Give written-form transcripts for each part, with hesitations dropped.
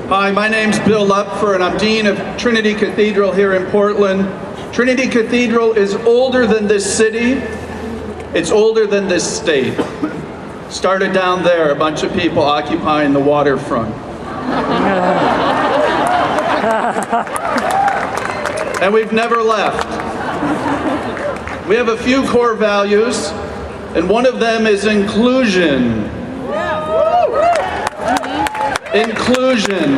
Hi, my name's Bill Lupfer, and I'm Dean of Trinity Cathedral here in Portland. Trinity Cathedral is older than this city. It's older than this state. Started down there, a bunch of people occupying the waterfront. And we've never left. We have a few core values, and one of them is inclusion. Inclusion.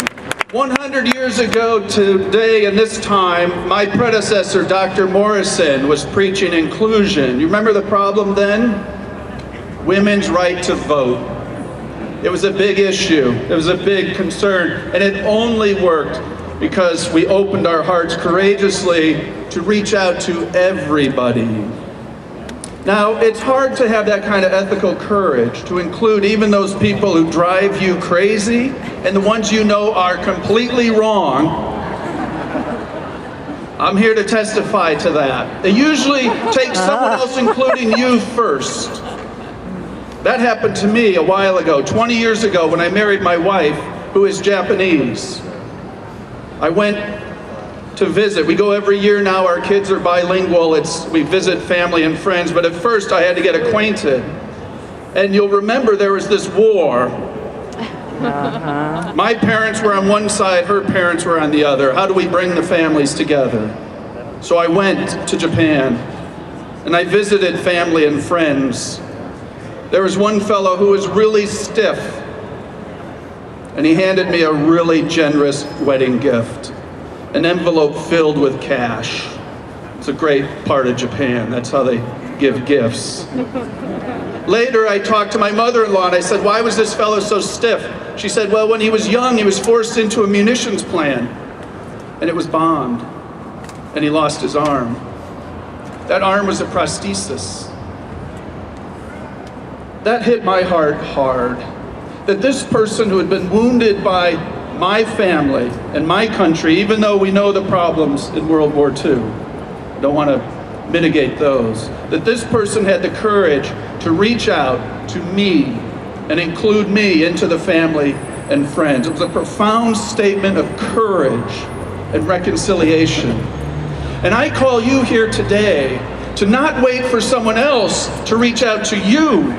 100 years ago today and this time, my predecessor, Dr. Morrison, was preaching inclusion. You remember the problem then? Women's right to vote. It was a big issue. It was a big concern, and it only worked because we opened our hearts courageously to reach out to everybody. Now, it's hard to have that kind of ethical courage to include even those people who drive you crazy and the ones you know are completely wrong. I'm here to testify to that. It usually takes someone else including you first. That happened to me a while ago, 20 years ago, when I married my wife, who is Japanese. I went to visit. We go every year now. Our kids are bilingual. We visit family and friends, but at first I had to get acquainted. And you'll remember there was this war. My parents were on one side, her parents were on the other. How do we bring the families together? So I went to Japan, and I visited family and friends. There was one fellow who was really stiff, and he handed me a really generous wedding gift. An envelope filled with cash. It's a great part of Japan. That's how they give gifts. Later, I talked to my mother-in-law and I said, why was this fellow so stiff? She said, well, when he was young, he was forced into a munitions plant, and it was bombed, and he lost his arm. That arm was a prosthesis. That hit my heart hard. That this person who had been wounded by my family and my country, even though we know the problems in World War II, don't want to mitigate those, that this person had the courage to reach out to me and include me into the family and friends. It was a profound statement of courage and reconciliation. And I call you here today to not wait for someone else to reach out to you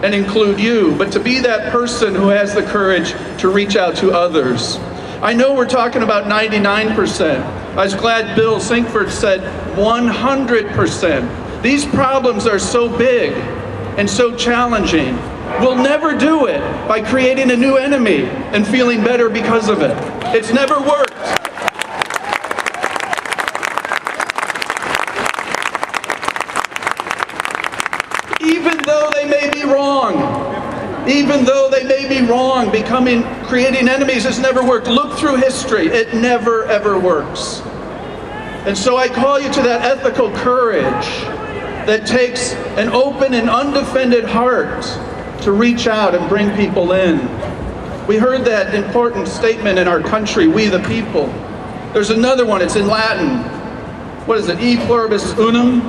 and include you, but to be that person who has the courage to reach out to others. I know we're talking about 99%. I was glad Bill Sinkford said 100%. These problems are so big and so challenging. We'll never do it by creating a new enemy and feeling better because of it. It's never worked. Even though they may be wrong, creating enemies has never worked. Look through history, it never ever works. And so I call you to that ethical courage that takes an open and undefended heart to reach out and bring people in. We heard that important statement in our country, we the people. There's another one, it's in Latin. What is it? E pluribus unum?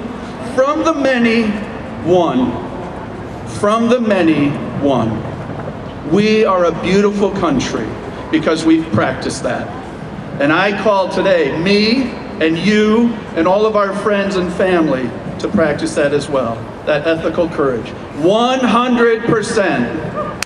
From the many, one. From the many, one. We are a beautiful country because we've practiced that. And I call today me and you and all of our friends and family to practice that as well. That ethical courage. 100%.